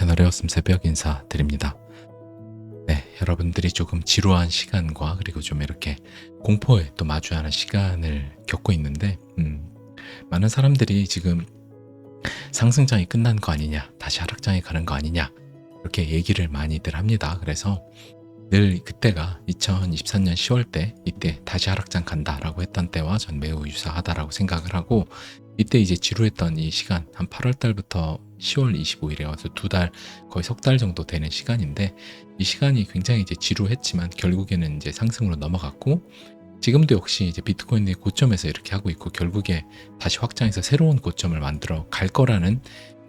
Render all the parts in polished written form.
채널의 어슴 새벽 인사드립니다. 네, 여러분들이 조금 지루한 시간과 그리고 좀 이렇게 공포에 또 마주하는 시간을 겪고 있는데 많은 사람들이 지금 상승장이 끝난 거 아니냐, 다시 하락장에 가는 거 아니냐 이렇게 얘기를 많이들 합니다. 그래서 늘 그때가 2023년 10월 때 이때 다시 하락장 간다라고 했던 때와 전 매우 유사하다라고 생각을 하고, 이때 이제 지루했던 이 시간 한 8월 달부터 10월 25일에 와서 2달, 거의 석 달 정도 되는 시간인데, 이 시간이 굉장히 이제 지루했지만 결국에는 이제 상승으로 넘어갔고, 지금도 역시 이제 비트코인이 고점에서 이렇게 하고 있고 결국에 다시 확장해서 새로운 고점을 만들어 갈 거라는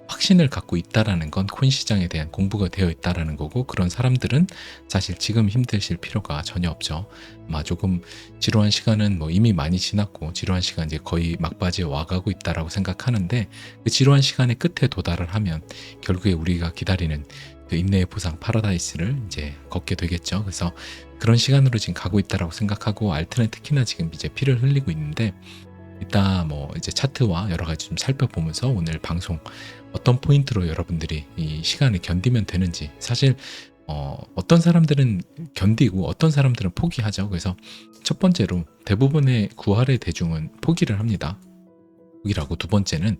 확신을 갖고 있다라는 건 코인 시장에 대한 공부가 되어 있다라는 거고, 그런 사람들은 사실 지금 힘드실 필요가 전혀 없죠. 아마 조금 지루한 시간은 뭐 이미 많이 지났고, 지루한 시간 이제 거의 막바지에 와가고 있다라고 생각하는데, 그 지루한 시간의 끝에 도달을 하면 결국에 우리가 기다리는 그 인내의 보상 파라다이스를 이제 걷게 되겠죠. 그래서 그런 시간으로 지금 가고 있다라고 생각하고, 알트는 특히나 지금 이제 피를 흘리고 있는데, 이따 뭐 이제 차트와 여러 가지 좀 살펴보면서 오늘 방송 어떤 포인트로 여러분들이 이 시간을 견디면 되는지, 사실 어떤 사람들은 견디고 어떤 사람들은 포기하죠. 그래서 첫 번째로 대부분의 구할의 대중은 포기를 합니다. 포기라고, 두 번째는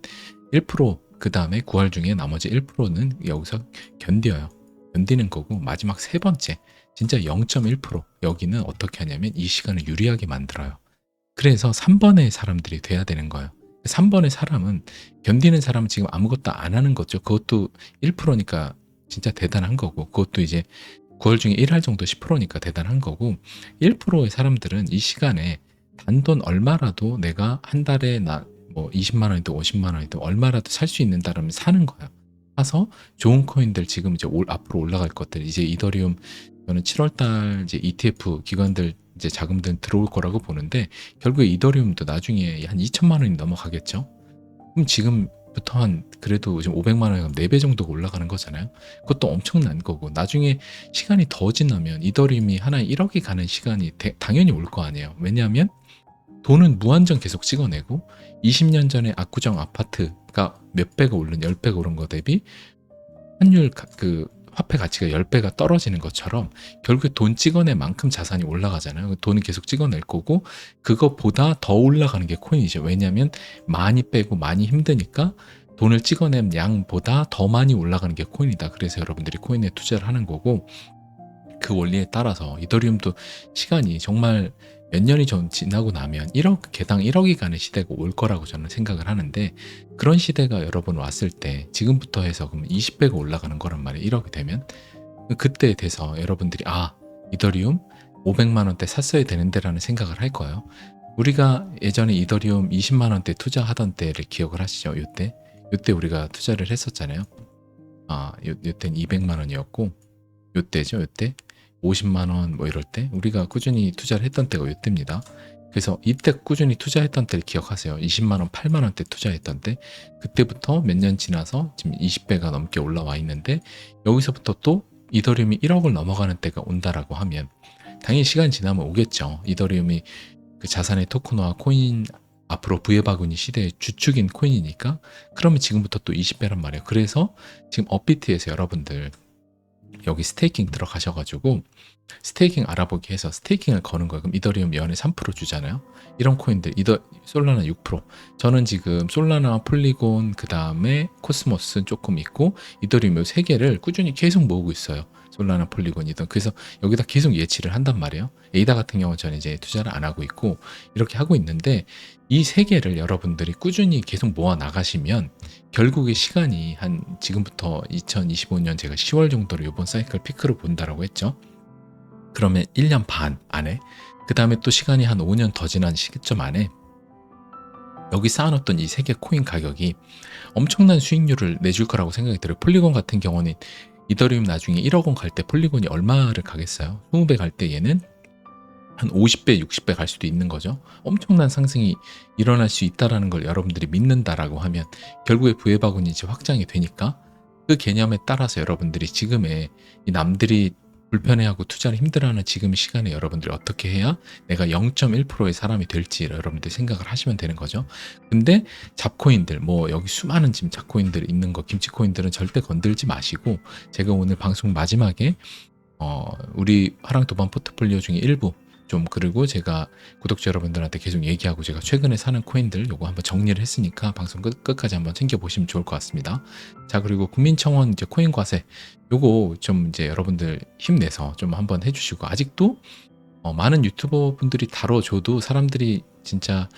1%, 그 다음에 구할 중에 나머지 1%는 여기서 견뎌요. 견디는 거고, 마지막 세 번째 진짜 0.1% 여기는 어떻게 하냐면 이 시간을 유리하게 만들어요. 그래서 3번의 사람들이 돼야 되는 거예요. 3번의 사람은, 견디는 사람은 지금 아무것도 안 하는 거죠. 그것도 1%니까 진짜 대단한 거고, 그것도 이제 9월 중에 1할 정도 10%니까 대단한 거고, 1%의 사람들은 이 시간에 단돈 얼마라도 내가 한 달에 뭐 20만 원이든 50만 원이든 얼마라도 살 수 있는다라면 사는 거예요. 사서 좋은 코인들, 지금 이제 앞으로 올라갈 것들, 이제 이더리움, 저는 7월달 이제 ETF 기관들 이제 자금들 들어올 거라고 보는데, 결국에 이더리움도 나중에 한 2천만 원이 넘어가겠죠. 그럼 지금부터 한 그래도 지금 500만 원에 4배 정도가 올라가는 거잖아요. 그것도 엄청난 거고, 나중에 시간이 더 지나면 이더리움이 하나에 1억이 가는 시간이 당연히 올 거 아니에요. 왜냐하면 돈은 무한정 계속 찍어내고, 20년 전에 압구정 아파트가 몇 배가 오른, 10배가 오른 거 대비 환율 그 화폐 가치가 10배가 떨어지는 것처럼 결국에 돈 찍어낸 만큼 자산이 올라가잖아요. 돈은 계속 찍어낼 거고, 그것보다 더 올라가는 게 코인이죠. 왜냐하면 많이 빼고 많이 힘드니까 돈을 찍어낸 양보다 더 많이 올라가는 게 코인이다. 그래서 여러분들이 코인에 투자를 하는 거고, 그 원리에 따라서 이더리움도 시간이 정말 몇 년이 좀 지나고 나면 1억, 개당 1억이 가는 시대가 올 거라고 저는 생각을 하는데, 그런 시대가 여러분 왔을 때 지금부터 해서 그럼 20배가 올라가는 거란 말이에요. 1억이 되면 그때에 돼서 여러분들이 이더리움 500만 원대 샀어야 되는데 라는 생각을 할 거예요. 우리가 예전에 이더리움 20만 원대 투자하던 때를 기억을 하시죠? 요때 우리가 투자를 했었잖아요. 요때는 200만 원이었고, 요때죠. 요때 50만 원 뭐 이럴 때 우리가 꾸준히 투자를 했던 때가 요때입니다. 그래서 이때 꾸준히 투자했던 때를 기억하세요. 20만 원, 8만 원대 투자했던 때, 그때부터 몇 년 지나서 지금 20배가 넘게 올라와 있는데, 여기서부터 또 이더리움이 1억을 넘어가는 때가 온다라고 하면 당연히 시간 지나면 오겠죠. 이더리움이 그 자산의 토큰화 코인, 앞으로 부의 바구니 시대의 주축인 코인이니까, 그러면 지금부터 또 20배란 말이에요. 그래서 지금 업비트에서 여러분들 여기 스테이킹 들어가셔가지고 스테이킹 알아보기 해서 스테이킹을 거는 거예요. 그럼 이더리움 연에 3% 주잖아요. 이런 코인들, 솔라나 6%. 저는 지금 솔라나, 폴리곤, 그 다음에 코스모스 조금 있고, 이더리움 요 3개를 꾸준히 계속 모으고 있어요. 솔라나, 폴리곤이든. 그래서 여기다 계속 예치를 한단 말이에요. 에이다 같은 경우는 저는 이제 투자를 안 하고 있고 이렇게 하고 있는데, 이 3개를 여러분들이 꾸준히 계속 모아 나가시면 결국에 시간이 한 지금부터 2025년 제가 10월 정도로 이번 사이클 피크를 본다라고 했죠. 그러면 1년 반 안에, 그 다음에 또 시간이 한 5년 더 지난 시점 안에 여기 쌓아놓던 이 3개 코인 가격이 엄청난 수익률을 내줄 거라고 생각이 들어요. 폴리곤 같은 경우는 이더리움 나중에 1억 원 갈 때 폴리곤이 얼마를 가겠어요? 20배 갈 때 얘는 한 50배, 60배 갈 수도 있는 거죠. 엄청난 상승이 일어날 수 있다라는 걸 여러분들이 믿는다라고 하면 결국에 부의 바구니 이제 확장이 되니까, 그 개념에 따라서 여러분들이 지금의 이 남들이 불편해하고 투자를 힘들어하는 지금 이 시간에 여러분들이 어떻게 해야 내가 0.1%의 사람이 될지 여러분들이 생각을 하시면 되는 거죠. 근데 잡코인들, 뭐 여기 수많은 지금 잡코인들 있는 거, 김치코인들은 절대 건들지 마시고, 제가 오늘 방송 마지막에 우리 화랑도반 포트폴리오 중에 일부 좀, 그리고 제가 구독자 여러분들한테 계속 얘기하고 제가 최근에 사는 코인들 요거 한번 정리를 했으니까 방송 끝까지 한번 챙겨보시면 좋을 것 같습니다. 자, 그리고 국민청원 이제 코인 과세 요거 좀 이제 여러분들 힘내서 좀 한번 해주시고, 아직도 많은 유튜버 분들이 다뤄줘도 사람들이 진짜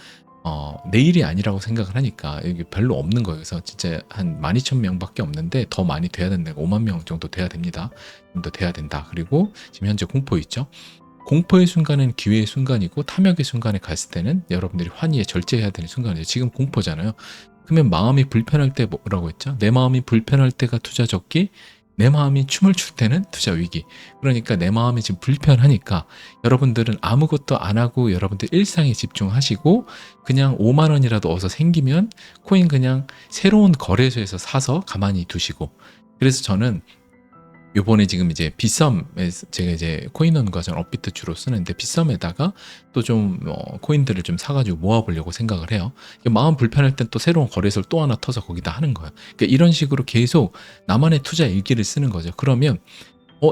내일이 아니라고 생각을 하니까 이게 별로 없는 거예요. 그래서 진짜 한 12,000명밖에 없는데 더 많이 돼야 된다. 5만 명 정도 돼야 됩니다. 좀 더 돼야 된다. 그리고 지금 현재 공포 있죠. 공포의 순간은 기회의 순간이고, 탐욕의 순간에 갔을 때는 여러분들이 환희에 절제해야 되는 순간이에요. 지금 공포잖아요. 그러면 마음이 불편할 때 뭐라고 했죠? 내 마음이 불편할 때가 투자 적기, 내 마음이 춤을 출 때는 투자 위기. 그러니까 내 마음이 지금 불편하니까 여러분들은 아무것도 안 하고 여러분들 일상에 집중하시고, 그냥 5만 원이라도 어서 생기면 코인 그냥 새로운 거래소에서 사서 가만히 두시고. 그래서 저는 요번에 지금 이제 빗썸에 제가 이제 코인원 과정 업비트 주로 쓰는데, 빗썸에다가 또 좀 코인들을 좀 사가지고 모아보려고 생각을 해요. 마음 불편할 땐 또 새로운 거래소를 또 하나 터서 거기다 하는 거예요. 그러니까 이런 식으로 계속 나만의 투자 일기를 쓰는 거죠. 그러면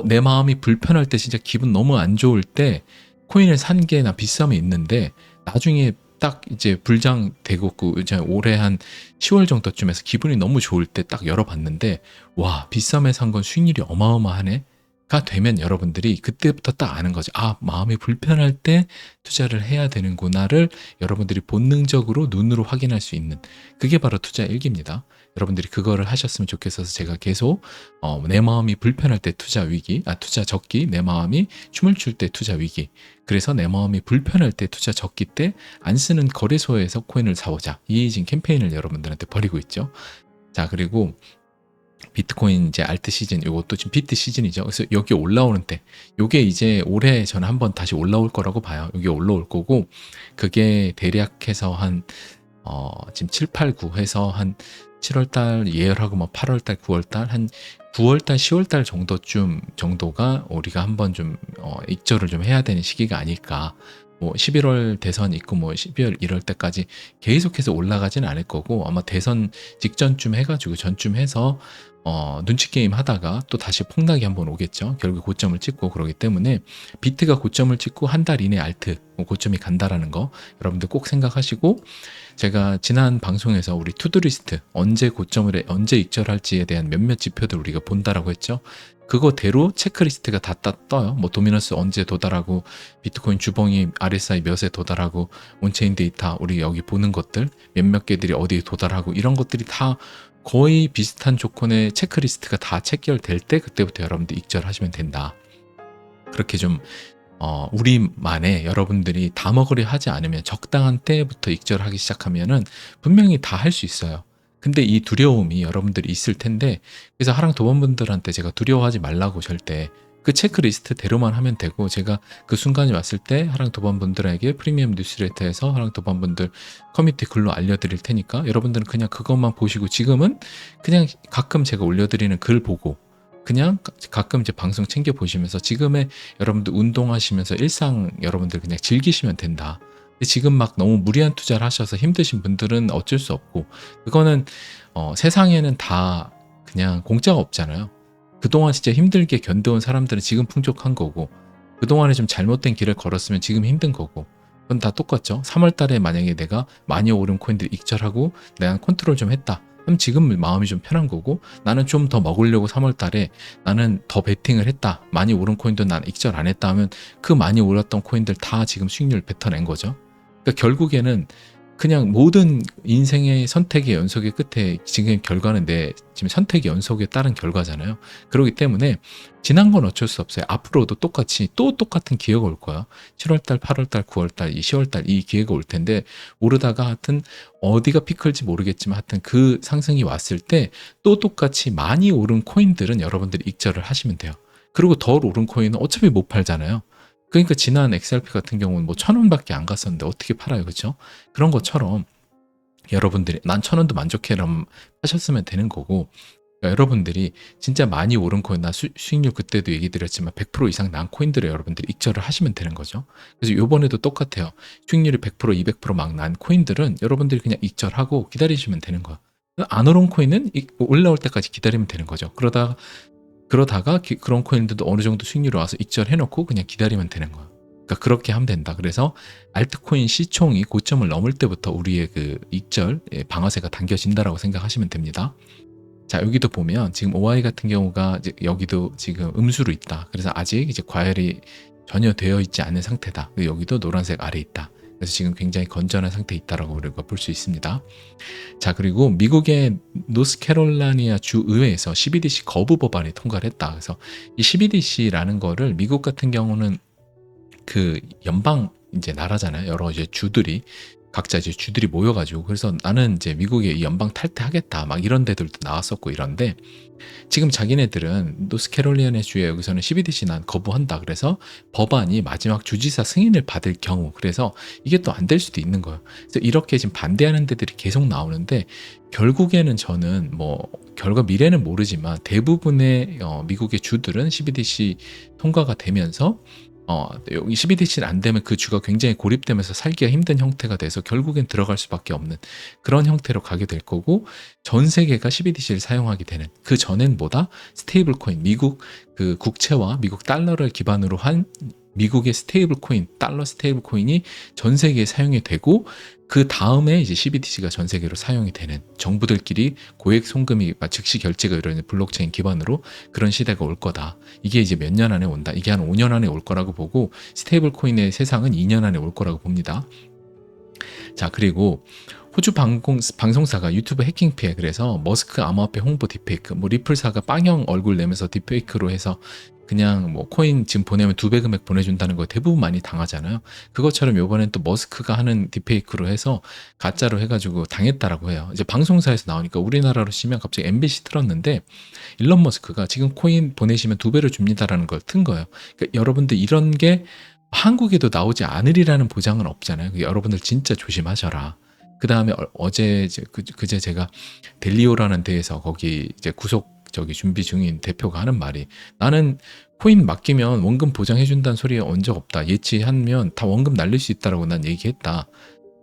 내 마음이 불편할 때, 진짜 기분 너무 안 좋을 때 코인을 산 게 나 빗썸에 있는데, 나중에 딱 이제 불장 되고 이제 올해 한 10월 정도쯤에서 기분이 너무 좋을 때 딱 열어봤는데, 와, 빗썸에 산 건 수익률이 어마어마하네 가 되면 여러분들이 그때부터 딱 아는 거죠. 아, 마음이 불편할 때 투자를 해야 되는구나를 여러분들이 본능적으로 눈으로 확인할 수 있는, 그게 바로 투자 일기입니다. 여러분들이 그거를 하셨으면 좋겠어서 제가 계속 내 마음이 불편할 때 투자 위기, 투자 적기, 내 마음이 춤을 출 때 투자 위기, 그래서 내 마음이 불편할 때 투자 적기 때 안 쓰는 거래소에서 코인을 사오자, 이 지금 캠페인을 여러분들한테 벌이고 있죠. 자, 그리고 비트코인 이제 알트 시즌, 요것도 지금 비트 시즌이죠. 그래서 여기 올라오는 때, 요게 이제 올해 저는 한번 다시 올라올 거라고 봐요. 여기 올라올 거고, 그게 대략 해서 한 지금 7, 8, 9 해서 한 7월달 예열하고 뭐 8월달, 9월달, 한 9월달, 10월달 정도가 우리가 한번 좀 익절을 좀 해야 되는 시기가 아닐까. 뭐 11월 대선 있고 뭐 12월 1월 때까지 계속해서 올라가지는 않을 거고, 아마 대선 직전쯤 해가지고 전쯤 해서 눈치 게임 하다가 또 다시 폭락이 한번 오겠죠. 결국 고점을 찍고. 그러기 때문에 비트가 고점을 찍고 한 달 이내 알트 고점이 간다라는 거 여러분들 꼭 생각하시고, 제가 지난 방송에서 우리 투두리스트 언제 언제 익절할지에 대한 몇몇 지표들 우리가 본다라고 했죠. 그거대로 체크리스트가 다 떠요. 뭐 도미너스 언제 도달하고, 비트코인 주봉이 RSI 몇에 도달하고, 온체인 데이터 우리 여기 보는 것들 몇몇 개들이 어디에 도달하고, 이런 것들이 다 거의 비슷한 조건의 체크리스트가 다 체결될 때, 그때부터 여러분들 익절하시면 된다. 그렇게 좀 우리만의, 여러분들이 다 먹으려 하지 않으면 적당한 때부터 익절하기 시작하면은 분명히 다 할 수 있어요. 근데 이 두려움이 여러분들이 있을 텐데, 그래서 하랑 도반분들한테 제가 두려워하지 말라고, 절대 그 체크리스트대로만 하면 되고, 제가 그 순간이 왔을 때 하랑 도반분들에게 프리미엄 뉴스레터에서 하랑 도반분들 커뮤니티 글로 알려드릴 테니까, 여러분들은 그냥 그것만 보시고, 지금은 그냥 가끔 제가 올려드리는 글 보고, 그냥 가끔 이제 방송 챙겨 보시면서 지금의 여러분들 운동하시면서 일상 여러분들 그냥 즐기시면 된다. 근데 지금 막 너무 무리한 투자를 하셔서 힘드신 분들은 어쩔 수 없고, 그거는 세상에는 다 그냥 공짜가 없잖아요. 그동안 진짜 힘들게 견뎌온 사람들은 지금 풍족한 거고, 그동안에 좀 잘못된 길을 걸었으면 지금 힘든 거고, 그건 다 똑같죠. 3월 달에 만약에 내가 많이 오른 코인들 익절하고 내가 컨트롤 좀 했다, 그럼 지금 마음이 좀 편한 거고, 나는 좀 더 먹으려고 3월 달에 나는 더 베팅을 했다, 많이 오른 코인도 난 익절 안 했다 하면, 그 많이 올랐던 코인들 다 지금 수익률 뱉어낸 거죠. 그러니까 결국에는 그냥 모든 인생의 선택의 연속의 끝에 지금 결과는 내 지금 선택의 연속에 따른 결과잖아요. 그렇기 때문에 지난 건 어쩔 수 없어요. 앞으로도 똑같이 또 똑같은 기회가 올 거야. 7월달, 8월달, 9월달, 10월달 이 기회가 올 텐데, 오르다가 하여튼 어디가 피클지 모르겠지만 하여튼 그 상승이 왔을 때 또 똑같이 많이 오른 코인들은 여러분들이 익절을 하시면 돼요. 그리고 덜 오른 코인은 어차피 못 팔잖아요. 그러니까 지난 XRP 같은 경우는 뭐 1,000원밖에 안 갔었는데 어떻게 팔아요, 그렇죠? 그런 것처럼 여러분들이 난 1,000원도 만족해라 하셨으면 되는 거고, 그러니까 여러분들이 진짜 많이 오른 코인, 나 수익률 그때도 얘기 드렸지만 100% 이상 난 코인들을 여러분들이 익절을 하시면 되는 거죠. 그래서 요번에도 똑같아요. 수익률이 100%, 200%막 난 코인들은 여러분들이 그냥 익절하고 기다리시면 되는 거야. 안 오른 코인은 올라올 때까지 기다리면 되는 거죠. 그러다가 그런 코인들도 어느 정도 수익률이 와서 익절해 놓고 그냥 기다리면 되는 거야. 그러니까 그렇게 하면 된다. 그래서 알트코인 시총이 고점을 넘을 때부터 우리의 그 익절 방아쇠가 당겨진다라고 생각하시면 됩니다. 자, 여기도 보면 지금 OI 같은 경우가 이제 여기도 지금 음수로 있다. 그래서 아직 이제 과열이 전혀 되어 있지 않은 상태다. 여기도 노란색 아래 있다. 그래서 지금 굉장히 건전한 상태에 있다라고 우리가 볼 수 있습니다. 자, 그리고 미국의 노스캐롤라이나 주 의회에서 CBDC 거부 법안이 통과를 했다. 그래서 이 CBDC라는 거를 미국 같은 경우는 그 연방 이제 나라잖아요. 여러 이제 주들이 각자 이제 주들이 모여가지고, 그래서 나는 이제 미국의 연방 탈퇴하겠다 막 이런 데들도 나왔었고 이런데, 지금 자기네들은 노스캐롤라이나 주에 여기서는 CBDC 난 거부한다. 그래서 법안이 마지막 주지사 승인을 받을 경우, 그래서 이게 또 안 될 수도 있는 거예요. 그래서 이렇게 지금 반대하는 데들이 계속 나오는데, 결국에는 저는 뭐 결과 미래는 모르지만 대부분의 미국의 주들은 CBDC 통과가 되면서 여기 CBDC는 안 되면 그 주가 굉장히 고립되면서 살기가 힘든 형태가 돼서 결국엔 들어갈 수밖에 없는 그런 형태로 가게 될 거고, 전 세계가 CBDC를 사용하게 되는, 그 전엔 뭐다? 스테이블 코인, 미국 그 국채와 미국 달러를 기반으로 한 미국의 스테이블 코인, 달러 스테이블 코인이 전 세계에 사용이 되고, 그 다음에 이제 CBDC가 전 세계로 사용이 되는, 정부들끼리 고액 송금이 즉시 결제가 이루어지는 블록체인 기반으로 그런 시대가 올 거다. 이게 이제 몇 년 안에 온다. 이게 한 5년 안에 올 거라고 보고, 스테이블 코인의 세상은 2년 안에 올 거라고 봅니다. 자, 그리고 호주 방송사가 유튜브 해킹 피해, 그래서 머스크 암호화폐 홍보 딥페이크, 뭐 리플사가 빵형 얼굴 내면서 딥페이크로 해서 그냥 뭐 코인 지금 보내면 2배 금액 보내준다는 거 대부분 많이 당하잖아요. 그것처럼 요번엔 또 머스크가 하는 딥페이크로 해서 가짜로 해가지고 당했다라고 해요. 이제 방송사에서 나오니까 우리나라로 치면 갑자기 MBC 틀었는데, 일론 머스크가 지금 코인 보내시면 2배로 줍니다라는 걸 튼 거예요. 그러니까 여러분들 이런 게 한국에도 나오지 않으리라는 보장은 없잖아요. 그러니까 여러분들 진짜 조심하셔라. 그 다음에 어제 그제 제가 델리오라는 데에서 거기 이제 구속 준비 중인 대표가 하는 말이, 나는 코인 맡기면 원금 보장해준다는 소리에 온 적 없다. 예치하면 다 원금 날릴 수 있다라고 난 얘기했다.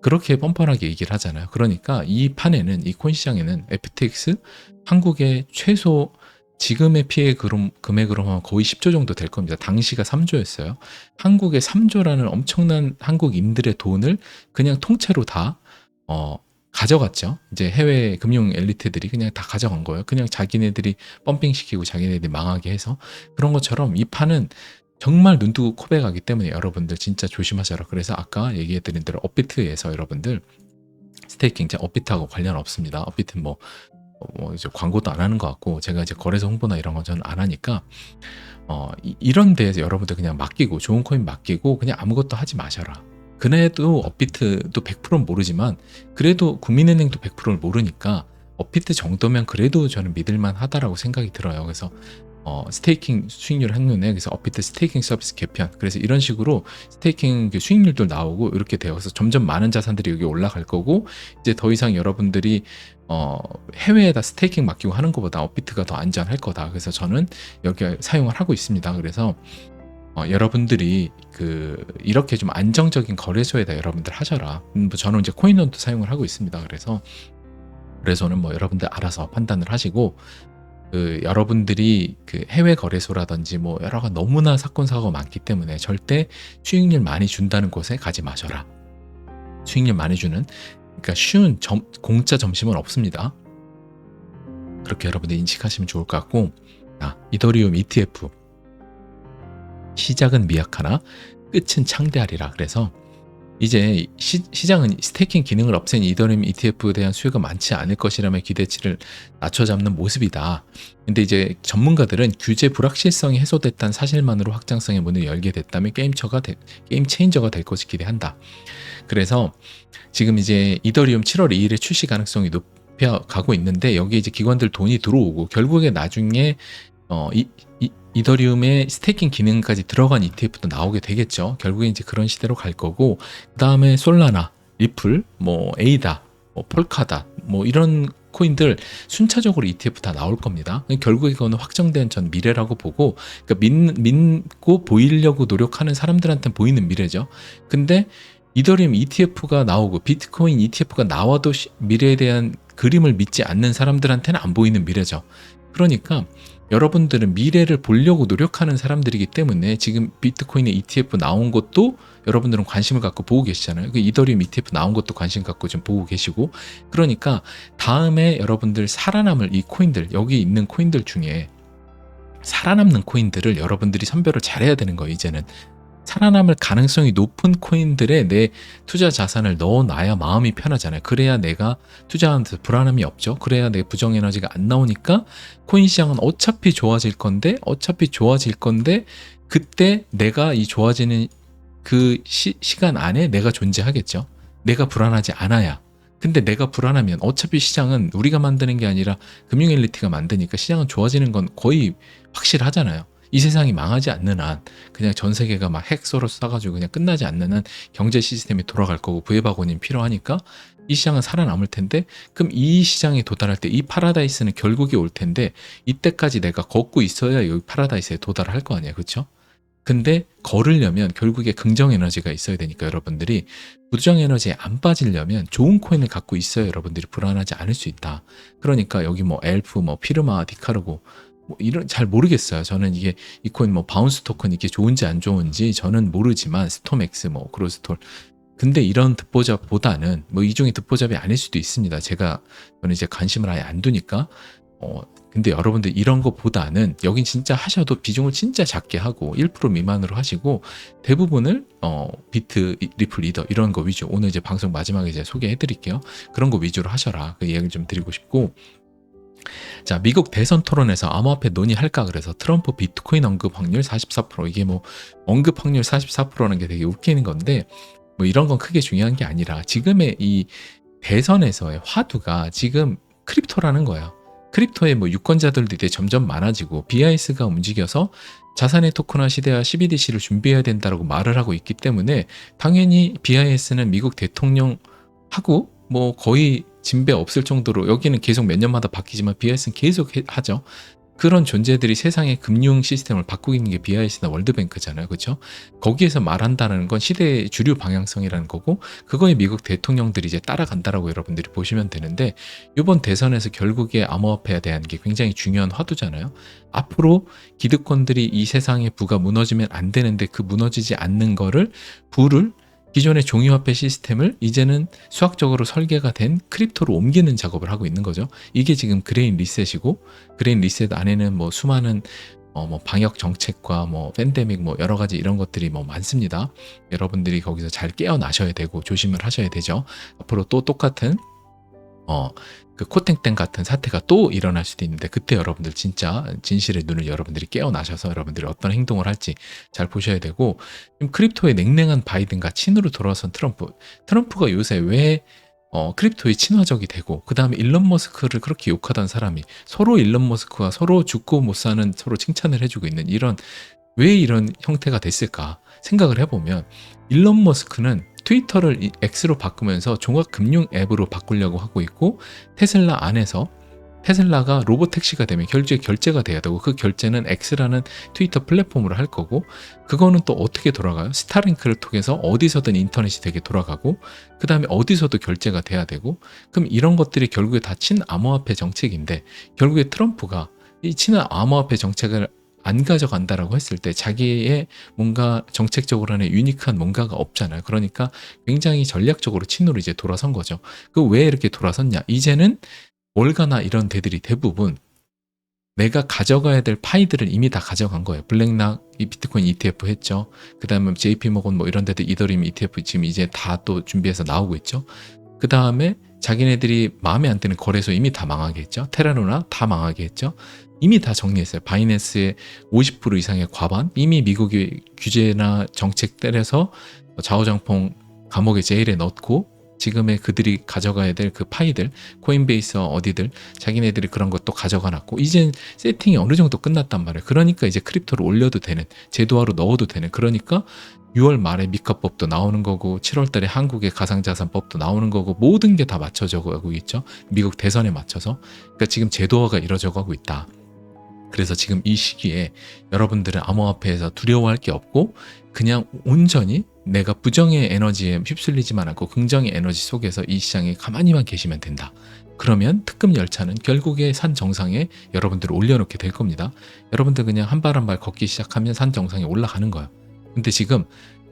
그렇게 뻔뻔하게 얘기를 하잖아요. 그러니까 이 판에는, 이 코인 시장에는 FTX 한국의 최소 지금의 피해 금액으로 하면 거의 10조 정도 될 겁니다. 당시가 3조였어요. 한국의 3조라는 엄청난 한국인들의 돈을 그냥 통째로 다 가져갔죠. 이제 해외 금융 엘리트들이 그냥 다 가져간 거예요. 그냥 자기네들이 펌핑시키고 자기네들이 망하게 해서. 그런 것처럼 이 판은 정말 눈 뜨고 코베 가기 때문에 여러분들 진짜 조심하셔라. 그래서 아까 얘기해드린 대로 업비트에서 여러분들 스테이킹, 업비트하고 관련 없습니다. 업비트는 뭐 이제 광고도 안 하는 것 같고, 제가 이제 거래소 홍보나 이런 건 저는 안 하니까 이런 데에서 여러분들 그냥 맡기고, 좋은 코인 맡기고 그냥 아무것도 하지 마셔라. 그래도 업비트도 100%는 모르지만 그래도 국민은행도 100%를 모르니까 업비트 정도면 그래도 저는 믿을만 하다라고 생각이 들어요. 그래서 스테이킹 수익률 한눈에, 그래서 업비트 스테이킹 서비스 개편, 그래서 이런 식으로 스테이킹 수익률도 나오고 이렇게 되어서 점점 많은 자산들이 여기 올라갈 거고, 이제 더 이상 여러분들이 해외에다 스테이킹 맡기고 하는 것보다 업비트가 더 안전할 거다. 그래서 저는 여기 사용을 하고 있습니다. 그래서 여러분들이 이렇게 좀 안정적인 거래소에다 여러분들 하셔라. 저는 이제 코인원도 사용을 하고 있습니다. 그래서는 뭐 여러분들 알아서 판단을 하시고, 여러분들이 해외 거래소라든지 뭐 여러 가지 너무나 사건 사고가 많기 때문에 절대 수익률 많이 준다는 곳에 가지 마셔라. 수익률 많이 주는, 그러니까 쉬운 공짜 점심은 없습니다. 그렇게 여러분들 인식하시면 좋을 것 같고, 이더리움 ETF 시작은 미약하나 끝은 창대하리라. 그래서 이제 시장은 스테이킹 기능을 없앤 이더리움 ETF에 대한 수요가 많지 않을 것이라며 기대치를 낮춰잡는 모습이다. 근데 이제 전문가들은 규제 불확실성이 해소됐다는 사실만으로 확장성의 문을 열게 됐다면 게임 체인저가 될 것을 기대한다. 그래서 지금 이제 이더리움 7월 2일에 출시 가능성이 높아가고 있는데, 여기에 이제 기관들 돈이 들어오고 결국에 나중에 이더리움의 스테이킹 기능까지 들어간 ETF도 나오게 되겠죠. 결국에 이제 그런 시대로 갈 거고, 그 다음에 솔라나, 리플, 뭐 에이다, 뭐 폴카다, 뭐 이런 코인들 순차적으로 ETF 다 나올 겁니다. 결국에 그거는 확정된 전 미래라고 보고, 그러니까 믿고 보이려고 노력하는 사람들한테는 보이는 미래죠. 근데 이더리움 ETF가 나오고 비트코인 ETF가 나와도 미래에 대한 그림을 믿지 않는 사람들한테는 안 보이는 미래죠. 그러니까 여러분들은 미래를 보려고 노력하는 사람들이기 때문에 지금 비트코인의 ETF 나온 것도 여러분들은 관심을 갖고 보고 계시잖아요. 그 이더리움 ETF 나온 것도 관심 갖고 좀 보고 계시고, 그러니까 다음에 여러분들 살아남을 이 코인들, 여기 있는 코인들 중에 살아남는 코인들을 여러분들이 선별을 잘해야 되는 거예요. 이제는 살아남을 가능성이 높은 코인들에 내 투자 자산을 넣어놔야 마음이 편하잖아요. 그래야 내가 투자하는데 불안함이 없죠. 그래야 내 부정에너지가 안 나오니까 코인 시장은 어차피 좋아질 건데 그때 내가 이 좋아지는 그 시간 안에 내가 존재하겠죠. 내가 불안하지 않아야. 근데 내가 불안하면 어차피 시장은 우리가 만드는 게 아니라 금융 엘리트가 만드니까 시장은 좋아지는 건 거의 확실하잖아요. 이 세상이 망하지 않는 한, 그냥 전 세계가 막 핵 서로 쏴가지고 그냥 끝나지 않는 한 경제 시스템이 돌아갈 거고 부해박원이 필요하니까 이 시장은 살아남을 텐데, 그럼 이 시장에 도달할 때 이 파라다이스는 결국에 올 텐데 이때까지 내가 걷고 있어야 여기 파라다이스에 도달할 거 아니에요. 그렇죠? 근데 걸으려면 결국에 긍정 에너지가 있어야 되니까 여러분들이 부정 에너지에 안 빠지려면 좋은 코인을 갖고 있어야 여러분들이 불안하지 않을 수 있다. 그러니까 여기 뭐 엘프, 뭐 피르마, 디카르고 뭐 이런 잘 모르겠어요. 저는 이게 이 코인 뭐 바운스 토큰 이게 좋은지 안 좋은지 저는 모르지만 스톰엑스 뭐 그로스톨, 근데 이런 듣보잡보다는 뭐 이 중에 듣보잡이 아닐 수도 있습니다. 저는 이제 관심을 아예 안 두니까. 근데 여러분들 이런 거보다는 여긴 진짜 하셔도 비중을 진짜 작게 하고 1% 미만으로 하시고 대부분을 비트, 리플, 리더 이런 거 위주, 오늘 이제 방송 마지막에 이제 소개해 드릴게요. 그런 거 위주로 하셔라. 그 얘기를 좀 드리고 싶고, 자, 미국 대선 토론에서 암호화폐 논의할까 그래서 트럼프 비트코인 언급 확률 44%, 이게 뭐 언급 확률 44%라는 게 되게 웃기는 건데 뭐 이런 건 크게 중요한 게 아니라 지금의 이 대선에서의 화두가 지금 크립토라는 거예요. 크립토의 뭐 유권자들도 이제 점점 많아지고 BIS가 움직여서 자산의 토큰화 시대와 CBDC를 준비해야 된다고 말을 하고 있기 때문에 당연히 BIS는 미국 대통령하고 뭐 거의 진배 없을 정도로, 여기는 계속 몇 년마다 바뀌지만 BIS는 계속 하죠. 그런 존재들이 세상의 금융 시스템을 바꾸고 있는 게 BIS나 월드뱅크잖아요. 그렇죠? 거기에서 말한다는 건 시대의 주류 방향성이라는 거고, 그거에 미국 대통령들이 이제 따라간다라고 여러분들이 보시면 되는데, 이번 대선에서 결국에 암호화폐에 대한 게 굉장히 중요한 화두잖아요. 앞으로 기득권들이 이 세상의 부가 무너지면 안 되는데 그 무너지지 않는 거를, 부를 기존의 종이화폐 시스템을 이제는 수학적으로 설계가 된 크립토로 옮기는 작업을 하고 있는 거죠. 이게 지금 그레인 리셋이고, 그레인 리셋 안에는 뭐 수많은 뭐 방역 정책과 뭐 팬데믹 뭐 여러 가지 이런 것들이 뭐 많습니다. 여러분들이 거기서 잘 깨어나셔야 되고 조심을 하셔야 되죠. 앞으로 또 똑같은 그 코땡땡 같은 사태가 또 일어날 수도 있는데, 그때 여러분들 진짜 진실의 눈을 여러분들이 깨어나셔서 여러분들이 어떤 행동을 할지 잘 보셔야 되고, 지금 크립토의 냉랭한 바이든과 친으로 돌아선 트럼프가 요새 왜 크립토의 친화적이 되고, 그 다음에 일론 머스크를 그렇게 욕하던 사람이 서로 일론 머스크와 서로 죽고 못 사는 서로 칭찬을 해주고 있는, 왜 이런 형태가 됐을까 생각을 해보면, 일론 머스크는 트위터를 X로 바꾸면서 종합금융 앱으로 바꾸려고 하고 있고, 테슬라 안에서 테슬라가 로보택시가 되면 결제가 돼야 되고, 그 결제는 X라는 트위터 플랫폼으로 할 거고, 그거는 또 어떻게 돌아가요? 스타링크를 통해서 어디서든 인터넷이 되게 돌아가고, 그 다음에 어디서도 결제가 돼야 되고, 그럼 이런 것들이 결국에 다 친암호화폐 정책인데, 결국에 트럼프가 이 친암호화폐 정책을 안 가져간다라고 했을 때 자기의 뭔가 정책적으로는 유니크한 뭔가가 없잖아요. 그러니까 굉장히 전략적으로 친으로 이제 돌아선 거죠. 그 왜 이렇게 돌아섰냐? 이제는 월가나 이런 데들이 대부분 내가 가져가야 될 파이들을 이미 다 가져간 거예요. 블랙락 이 비트코인 ETF 했죠. 그 다음에 JP모건 뭐 이런 데들 이더리움 ETF 지금 이제 다 또 준비해서 나오고 있죠. 그 다음에 자기네들이 마음에 안 드는 거래소 이미 다 망하게 했죠. 테라루나 다 망하게 했죠. 이미 다 정리했어요. 바이낸스의 50% 이상의 과반, 이미 미국이 규제나 정책 때려서 좌우장풍 감옥에 제일에 넣고 지금의 그들이 가져가야 될 그 파이들, 코인베이스 어디들 자기네들이 그런 것도 가져가 놨고 이젠 세팅이 어느 정도 끝났단 말이에요. 그러니까 이제 크립토를 올려도 되는, 제도화로 넣어도 되는, 그러니까 6월 말에 미카법도 나오는 거고 7월 달에 한국의 가상자산법도 나오는 거고 모든 게 다 맞춰져 가고 있죠. 미국 대선에 맞춰서. 그러니까 지금 제도화가 이루어져 가고 있다. 그래서 지금 이 시기에 여러분들은 암호화폐에서 두려워할 게 없고 그냥 온전히 내가 부정의 에너지에 휩쓸리지만 않고 긍정의 에너지 속에서 이 시장에 가만히만 계시면 된다. 그러면 특급 열차는 결국에 산 정상에 여러분들을 올려놓게 될 겁니다. 여러분들 그냥 한 발 한 발 걷기 시작하면 산 정상에 올라가는 거예요. 근데 지금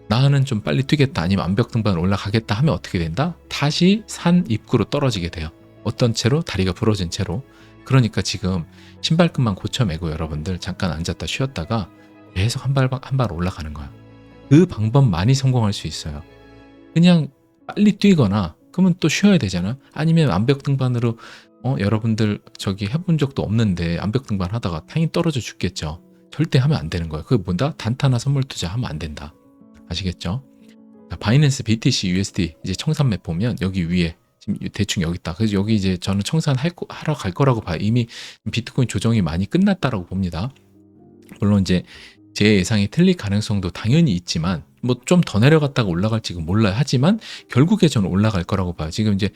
나는 좀 빨리 뛰겠다 아니면 암벽 등반 올라가겠다 하면 어떻게 된다? 다시 산 입구로 떨어지게 돼요. 어떤 채로? 다리가 부러진 채로. 그러니까 지금 신발끈만 고쳐매고 여러분들 잠깐 앉았다 쉬었다가 계속 한 발 한 발 올라가는 거야. 그 방법만이 성공할 수 있어요. 그냥 빨리 뛰거나 그러면 또 쉬어야 되잖아. 아니면 암벽 등반으로 여러분들 저기 해본 적도 없는데 암벽 등반 하다가 당연히 떨어져 죽겠죠. 절대 하면 안 되는 거예요. 그게 뭔다? 단타나 선물 투자 하면 안 된다. 아시겠죠? 자, 바이낸스 BTC USD 이제 청산맵 보면 여기 위에 지금 대충 여기 있다. 그래서 여기 이제 저는 청산하러 갈 거라고 봐요. 이미 비트코인 조정이 많이 끝났다라고 봅니다. 물론 이제 제 예상이 틀릴 가능성도 당연히 있지만 뭐 좀 더 내려갔다가 올라갈지는 몰라요. 하지만 결국에 저는 올라갈 거라고 봐요. 지금 이제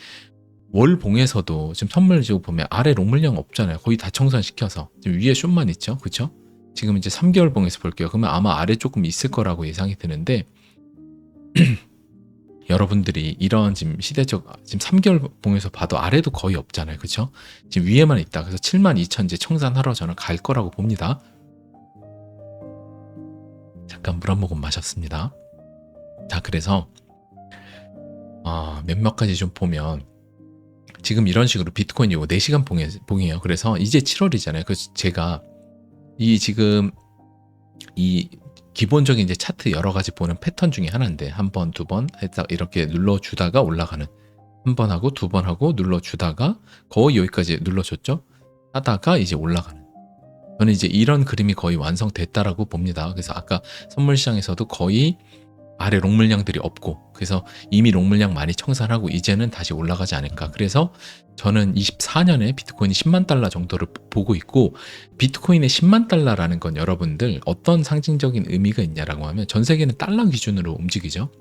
월봉에서도 지금 선물 지고 보면 아래 롱물량 없잖아요. 거의 다 청산시켜서 지금 위에 숏만 있죠. 그렇죠? 지금 이제 3개월 봉에서 볼게요. 그러면 아마 아래 조금 있을 거라고 예상이 되는데 여러분들이 이런 지금 시대적 지금 3개월 봉에서 봐도 아래도 거의 없잖아요. 그렇죠? 지금 위에만 있다. 그래서 72,000 이제 청산하러 저는 갈 거라고 봅니다. 잠깐 물 한 모금 마셨습니다. 자, 그래서 몇몇 가지 좀 보면 지금 이런 식으로 비트코인이 4시간 봉이에요. 그래서 이제 7월이잖아요. 그래서 제가 이 지금 이 기본적인 이제 차트 여러 가지 보는 패턴 중에 하나인데 한 번, 두 번 했다 이렇게 눌러주다가 올라가는, 한 번 하고 두 번 하고 눌러주다가 거의 여기까지 눌러줬죠. 하다가 이제 올라가는. 저는 이제 이런 그림이 거의 완성됐다라고 봅니다. 그래서 아까 선물 시장에서도 거의 아래 롱물량들이 없고 그래서 이미 롱물량 많이 청산하고 이제는 다시 올라가지 않을까. 그래서 저는 24년에 비트코인이 10만 달러 정도를 보고 있고 비트코인의 10만 달러라는 건 여러분들 어떤 상징적인 의미가 있냐라고 하면 전 세계는 달러 기준으로 움직이죠.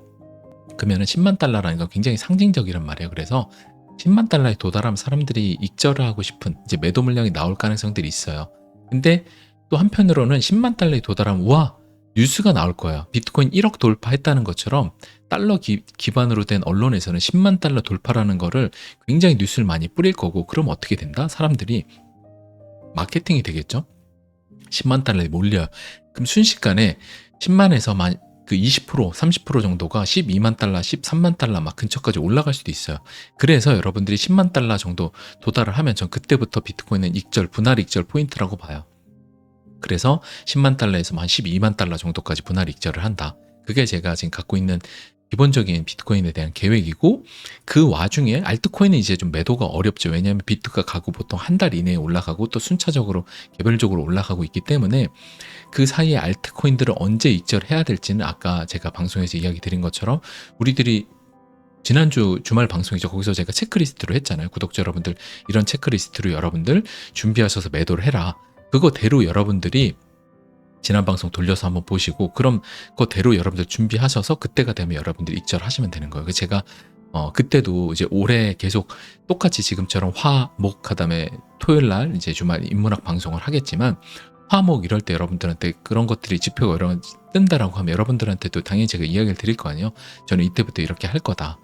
그러면은 10만 달러라는 건 굉장히 상징적이란 말이에요. 그래서 10만 달러에 도달하면 사람들이 익절을 하고 싶은 이제 매도 물량이 나올 가능성들이 있어요. 근데 또 한편으로는 10만 달러에 도달하면 와 뉴스가 나올 거야. 비트코인 1억 돌파했다는 것처럼 달러 기반으로 된 언론에서는 10만 달러 돌파라는 거를 굉장히 뉴스를 많이 뿌릴 거고 그럼 어떻게 된다? 사람들이 마케팅이 되겠죠? 10만 달러에 몰려요. 그럼 순식간에 10만에서 그 20%, 30% 정도가 12만 달러, 13만 달러 막 근처까지 올라갈 수도 있어요. 그래서 여러분들이 10만 달러 정도 도달을 하면 전 그때부터 비트코인은 분할 익절 포인트라고 봐요. 그래서 10만 달러에서 한 12만 달러 정도까지 분할 익절을 한다. 그게 제가 지금 갖고 있는 기본적인 비트코인에 대한 계획이고 그 와중에 알트코인은 이제 좀 매도가 어렵죠. 왜냐하면 비트가 가고 보통 한 달 이내에 올라가고 또 순차적으로 개별적으로 올라가고 있기 때문에 그 사이에 알트코인들을 언제 익절해야 될지는 아까 제가 방송에서 이야기 드린 것처럼 우리들이 지난주 주말 방송이죠. 거기서 제가 체크리스트로 했잖아요. 구독자 여러분들 이런 체크리스트로 여러분들 준비하셔서 매도를 해라. 그거대로 여러분들이 지난 방송 돌려서 한번 보시고 그럼 그거대로 여러분들 준비하셔서 그때가 되면 여러분들이 익절하시면 되는 거예요. 그래서 제가 그때도 이제 올해 계속 똑같이 지금처럼 화, 목 그다음에 토요일 날 이제 주말 인문학 방송을 하겠지만 화목 이럴 때 여러분들한테 그런 것들이 지표가 여러 뜬다라고 하면 여러분들한테도 당연히 제가 이야기를 드릴 거 아니에요. 저는 이때부터 이렇게 할 거다.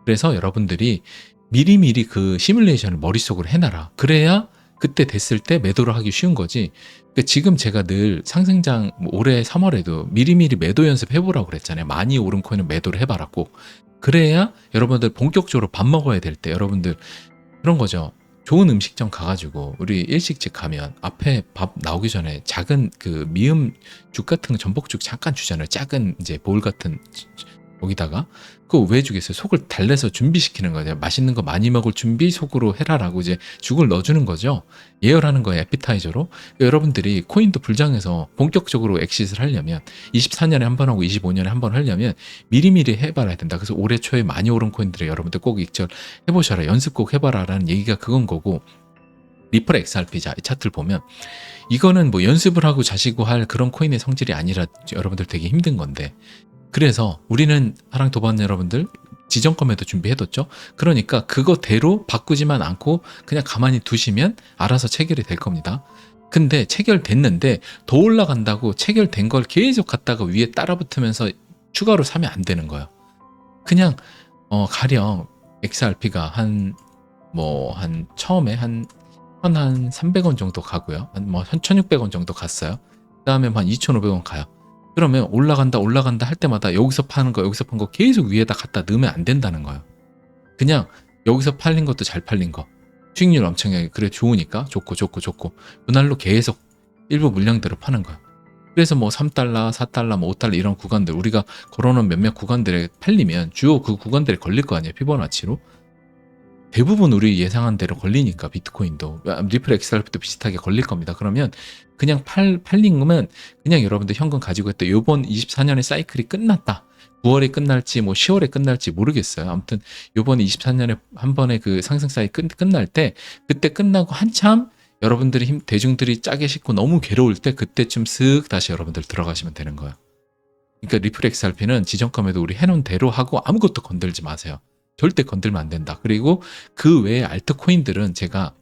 그래서 여러분들이 미리미리 그 시뮬레이션을 머릿속으로 해놔라. 그래야 그때 됐을 때 매도를 하기 쉬운 거지. 그러니까 지금 제가 늘 상승장 올해 3월에도 미리미리 매도 연습해보라고 그랬잖아요. 많이 오른 코인은 매도를 해봐라 꼭. 그래야 여러분들 본격적으로 밥 먹어야 될 때 여러분들 그런 거죠. 좋은 음식점 가가지고 우리 일식집 가면 앞에 밥 나오기 전에 작은 그 미음죽 같은 거 전복죽 잠깐 주잖아요. 작은 이제 볼 같은 거기다가 그거 왜 주겠어요? 속을 달래서 준비시키는 거죠. 맛있는 거 많이 먹을 준비 속으로 해라라고 이제 죽을 넣어주는 거죠. 예열하는 거예요. 에피타이저로. 여러분들이 코인도 불장해서 본격적으로 엑싯을 하려면 24년에 한 번 하고 25년에 한 번 하려면 미리미리 해봐야 된다. 그래서 올해 초에 많이 오른 코인들을 여러분들 꼭 익절 해보셔라. 연습 꼭 해봐라라는 얘기가 그건 거고, 리플 XRP 자, 이 차트를 보면 이거는 뭐 연습을 하고 자시고 할 그런 코인의 성질이 아니라 여러분들 되게 힘든 건데, 그래서 우리는 하랑 도반 여러분들 지정검에도 준비해뒀죠. 그러니까 그거대로 바꾸지만 않고 그냥 가만히 두시면 알아서 체결이 될 겁니다. 근데 체결됐는데 더 올라간다고 체결된 걸 계속 갖다가 위에 따라붙으면서 추가로 사면 안 되는 거예요. 그냥 가령 XRP가 한 처음에 한 300원 정도 가고요. 한 1,600원 정도 갔어요. 그다음에 한 2,500원 가요. 그러면 올라간다 할 때마다 여기서 파는 거 여기서 판 거 계속 위에다 갖다 넣으면 안 된다는 거예요. 그냥 여기서 팔린 것도 잘 팔린 거, 수익률 엄청나게 그래 좋으니까 좋고 그날로 계속 일부 물량대로 파는 거예요. 그래서 뭐 3달러, 4달러, 뭐 5달러 이런 구간들 우리가 걸어놓은 몇몇 구간들에 팔리면 주요 그 구간들에 걸릴 거 아니에요. 피보나치로. 대부분 우리 예상한 대로 걸리니까 비트코인도 리플 XRP도 비슷하게 걸릴 겁니다. 그러면 그냥 팔린 거면 그냥 여러분들 현금 가지고 있다. 요번 24년의 사이클이 끝났다. 9월에 끝날지 뭐 10월에 끝날지 모르겠어요. 아무튼 요번 24년에 한 번의 그 상승 사이클 끝날 때, 그때 끝나고 한참 여러분들이 대중들이 짜게 싣고 너무 괴로울 때 그때쯤 쓱 다시 여러분들 들어가시면 되는 거예요. 그러니까 리플 XRP는 지정검에도 우리 해놓은 대로 하고 아무것도 건들지 마세요. 절대 건들면 안 된다. 그리고 그 외에 알트 코인들은 제가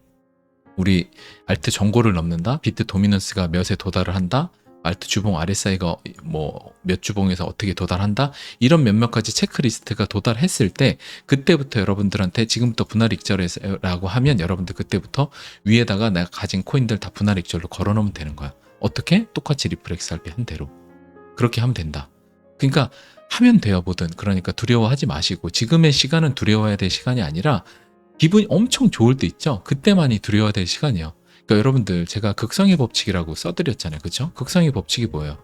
우리 알트 정고를 넘는다, 비트 도미넌스가 몇에 도달을 한다, 알트 주봉 RSI가 뭐 몇 주봉에서 어떻게 도달한다, 이런 몇몇 가지 체크리스트가 도달했을 때 그때부터 여러분들한테 지금부터 분할 익절이라고 하면 여러분들 그때부터 위에다가 내가 가진 코인들 다 분할 익절로 걸어놓으면 되는 거야. 어떻게? 똑같이 리플 XRP 한 대로 그렇게 하면 된다. 그러니까 하면 돼요, 뭐든. 그러니까 두려워하지 마시고, 지금의 시간은 두려워해야 될 시간이 아니라 기분이 엄청 좋을 때 있죠. 그때만이 두려워야 될 시간이에요. 그러니까 여러분들 제가 극성의 법칙이라고 써드렸잖아요. 그렇죠? 극성의 법칙이 뭐예요?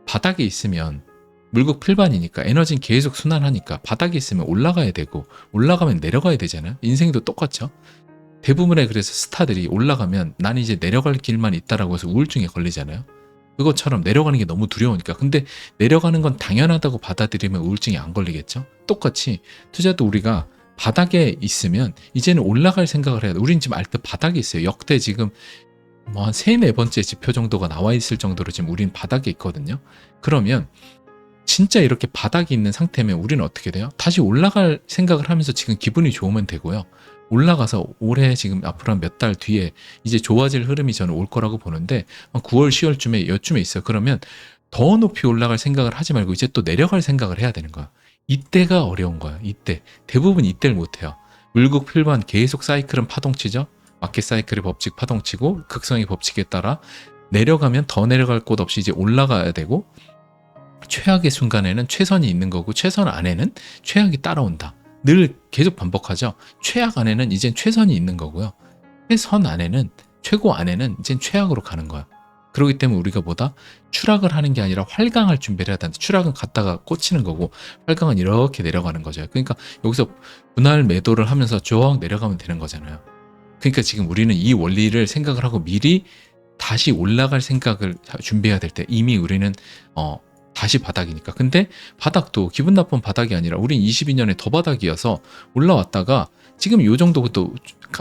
바닥에 있으면 물극 필반이니까 에너지는 계속 순환하니까 바닥에 있으면 올라가야 되고 올라가면 내려가야 되잖아요. 인생도 똑같죠. 대부분의 그래서 스타들이 올라가면 난 이제 내려갈 길만 있다라고 해서 우울증에 걸리잖아요. 그것처럼 내려가는 게 너무 두려우니까. 근데 내려가는 건 당연하다고 받아들이면 우울증이 안 걸리겠죠? 똑같이 투자도 우리가 바닥에 있으면 이제는 올라갈 생각을 해야 돼. 우린 지금 알트 바닥에 있어요. 역대 지금 뭐 한 3, 4번째 지표 정도가 나와 있을 정도로 지금 우린 바닥에 있거든요. 그러면 진짜 이렇게 바닥에 있는 상태면 우리는 어떻게 돼요? 다시 올라갈 생각을 하면서 지금 기분이 좋으면 되고요. 올라가서 올해 지금 앞으로 한 몇 달 뒤에 이제 좋아질 흐름이 저는 올 거라고 보는데 9월, 10월쯤에 여쯤에 있어요. 그러면 더 높이 올라갈 생각을 하지 말고 이제 또 내려갈 생각을 해야 되는 거야. 이때가 어려운 거야. 이때. 대부분 이때를 못 해요. 물국 필반 계속 사이클은 파동치죠. 마켓 사이클의 법칙 파동치고 극성의 법칙에 따라 내려가면 더 내려갈 곳 없이 이제 올라가야 되고, 최악의 순간에는 최선이 있는 거고 최선 안에는 최악이 따라온다. 늘 계속 반복하죠. 최악 안에는 이젠 최선이 있는 거고요. 최선 안에는, 최고 안에는 이젠 최악으로 가는 거야. 그렇기 때문에 우리가 뭐다? 추락을 하는 게 아니라 활강할 준비를 해야 되는데, 추락은 갔다가 꽂히는 거고 활강은 이렇게 내려가는 거죠. 그러니까 여기서 분할 매도를 하면서 쭉 내려가면 되는 거잖아요. 그러니까 지금 우리는 이 원리를 생각을 하고 미리 다시 올라갈 생각을 준비해야 될 때 이미 우리는 다시 바닥이니까. 근데 바닥도 기분 나쁜 바닥이 아니라 우린 22년에 더 바닥이어서 올라왔다가 지금 요 정도부터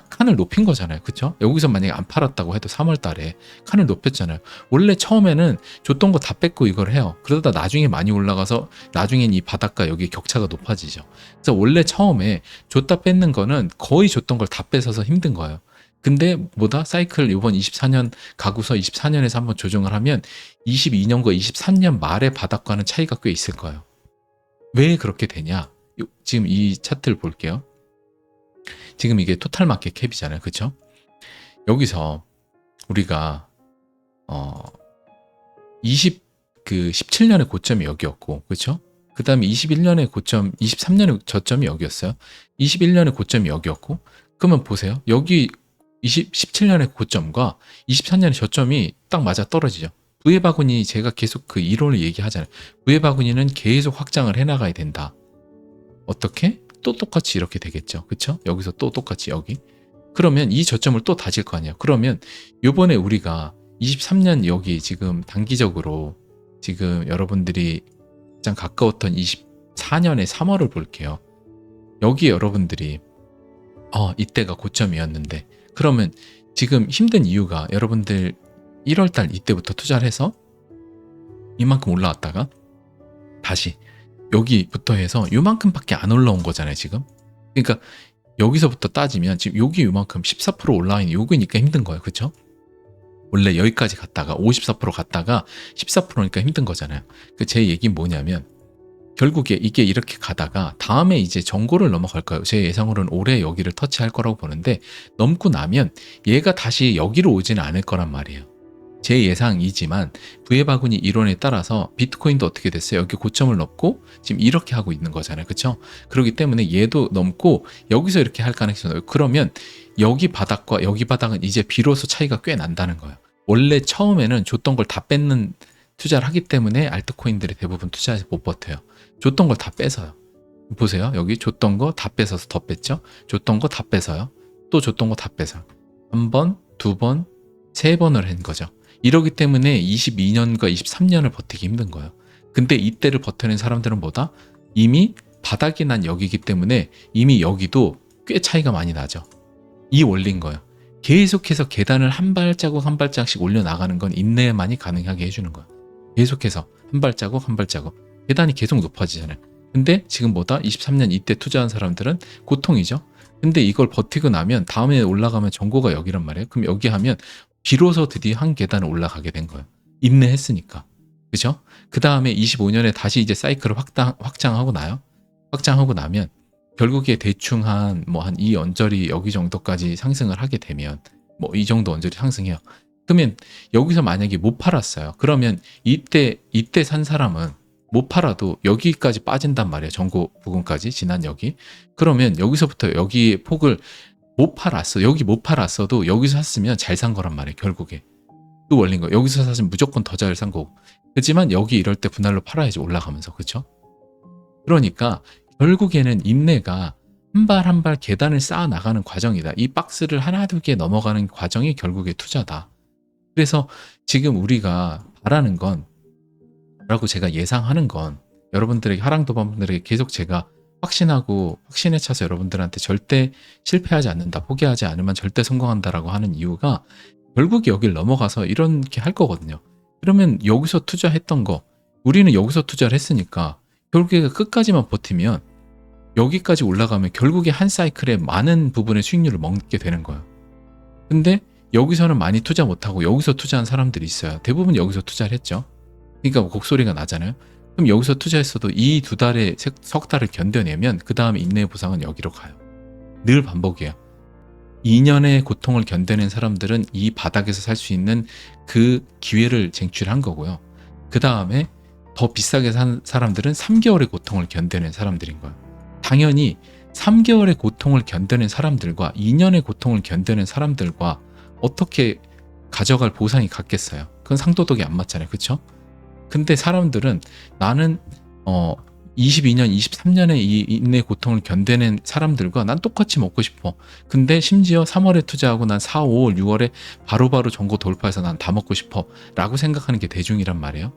칸을 높인 거잖아요. 그쵸? 여기서 만약에 안 팔았다고 해도 3월 달에 칸을 높였잖아요. 원래 처음에는 줬던 거 다 뺏고 이걸 해요. 그러다 나중에 많이 올라가서 나중엔 이 바닥과 여기 격차가 높아지죠. 그래서 원래 처음에 줬다 뺏는 거는 거의 줬던 걸 다 뺏어서 힘든 거예요. 근데 뭐다? 사이클 이번 24년 가고서 24년에서 한번 조정을 하면 22년과 23년 말의 바닥과는 차이가 꽤 있을 거예요. 왜 그렇게 되냐? 지금 이 차트를 볼게요. 지금 이게 토탈 마켓 캡이잖아요. 그쵸? 여기서 우리가 17년의 고점이 여기였고, 그쵸? 그 다음에 21년의 고점, 23년의 저점이 여기였어요. 21년의 고점이 여기였고, 그러면 보세요. 여기 17년의 고점과 24년의 저점이 딱 맞아 떨어지죠. 부의 바구니 제가 계속 그 이론을 얘기하잖아요. 부의 바구니는 계속 확장을 해나가야 된다. 어떻게? 또 똑같이 이렇게 되겠죠. 그쵸? 여기서 또 똑같이 여기. 그러면 이 저점을 또 다질 거 아니에요. 그러면 요번에 우리가 23년 여기 지금 단기적으로 지금 여러분들이 가장 가까웠던 24년의 3월을 볼게요. 여기 여러분들이 이때가 고점이었는데 그러면 지금 힘든 이유가 여러분들 1월달 이때부터 투자를 해서 이만큼 올라왔다가 다시 여기부터 해서 요만큼밖에 안 올라온 거잖아요 지금. 그러니까 여기서부터 따지면 지금 여기 요만큼 14% 올라와 있는 요거니까 힘든 거예요. 그쵸? 원래 여기까지 갔다가 54% 갔다가 14%니까 힘든 거잖아요. 제 얘기는 뭐냐면 결국에 이게 이렇게 가다가 다음에 이제 전고를 넘어갈 거예요. 제 예상으로는 올해 여기를 터치할 거라고 보는데 넘고 나면 얘가 다시 여기로 오지는 않을 거란 말이에요. 제 예상이지만 부의 바구니 이론에 따라서 비트코인도 어떻게 됐어요? 여기 고점을 넘고 지금 이렇게 하고 있는 거잖아요. 그렇죠? 그렇기 때문에 얘도 넘고 여기서 이렇게 할 가능성이 높아요. 그러면 여기 바닥과 여기 바닥은 이제 비로소 차이가 꽤 난다는 거예요. 원래 처음에는 줬던 걸 다 뺏는 투자를 하기 때문에 알트코인들이 대부분 투자해서 못 버텨요. 줬던 걸 다 뺏어요. 보세요. 여기 줬던 거 다 뺏어서 더 뺐죠? 줬던 거 다 뺏어요. 또 줬던 거 다 뺏어요. 한 번, 두 번, 세 번을 한 거죠. 이러기 때문에 22년과 23년을 버티기 힘든 거예요. 근데 이때를 버텨낸 사람들은 뭐다? 이미 바닥이 난 여기기 때문에 이미 여기도 꽤 차이가 많이 나죠. 이 원리인 거예요. 계속해서 계단을 한 발자국 한 발자국씩 올려나가는 건 인내만이 가능하게 해주는 거예요. 계속해서 한 발자국 한 발자국 계단이 계속 높아지잖아요. 근데 지금 뭐다? 23년 이때 투자한 사람들은 고통이죠. 근데 이걸 버티고 나면 다음에 올라가면 전고가 여기란 말이에요. 그럼 여기 하면 비로소 드디어 한 계단을 올라가게 된 거예요. 인내했으니까. 그죠? 그 다음에 25년에 다시 이제 사이클을 확장하고 나요. 확장하고 나면 결국에 대충 한 이 언저리 여기 정도까지 상승을 하게 되면 이 정도 언저리 상승해요. 그러면 여기서 만약에 못 팔았어요. 그러면 이때 산 사람은 못 팔아도 여기까지 빠진단 말이에요. 전고 부근까지 지난 여기. 그러면 여기서부터 여기 폭을 못 팔았어. 여기 못 팔았어도 여기서 샀으면 잘 산 거란 말이에요. 결국에. 그 원리인 거예요. 여기서 샀으면 무조건 더 잘 산 거고. 그렇지만 여기 이럴 때 분할로 팔아야지 올라가면서. 그렇죠? 그러니까 결국에는 인내가 한 발 한 발 계단을 쌓아 나가는 과정이다. 이 박스를 하나 두 개 넘어가는 과정이 결국에 투자다. 그래서 지금 우리가 바라는 건 라고 제가 예상하는 건 여러분들에게 하랑도반분들에게 계속 제가 확신에 차서 여러분들한테 절대 실패하지 않는다, 포기하지 않으면 절대 성공한다라고 하는 이유가 결국 여길 넘어가서 이렇게 할 거거든요. 그러면 여기서 투자했던 거, 우리는 여기서 투자를 했으니까 결국에 끝까지만 버티면 여기까지 올라가면 결국에 한 사이클에 많은 부분의 수익률을 먹게 되는 거예요. 근데 여기서는 많이 투자 못하고 여기서 투자한 사람들이 있어요. 대부분 여기서 투자를 했죠. 그러니까 곡소리가 나잖아요. 그럼 여기서 투자했어도 이 두 달에 석 달을 견뎌내면 그 다음에 인내의 보상은 여기로 가요. 늘 반복이에요. 2년의 고통을 견뎌낸 사람들은 이 바닥에서 살 수 있는 그 기회를 쟁취한 거고요. 그 다음에 더 비싸게 산 사람들은 3개월의 고통을 견뎌낸 사람들인 거예요. 당연히 3개월의 고통을 견뎌낸 사람들과 2년의 고통을 견뎌낸 사람들과 어떻게 가져갈 보상이 같겠어요? 그건 상도덕이 안 맞잖아요. 그렇죠? 근데 사람들은 나는 22년, 23년에 이 인내 고통을 견뎌낸 사람들과 난 똑같이 먹고 싶어. 근데 심지어 3월에 투자하고 난 4, 5월, 6월에 바로바로 전고 돌파해서 난 다 먹고 싶어 라고 생각하는 게 대중이란 말이에요.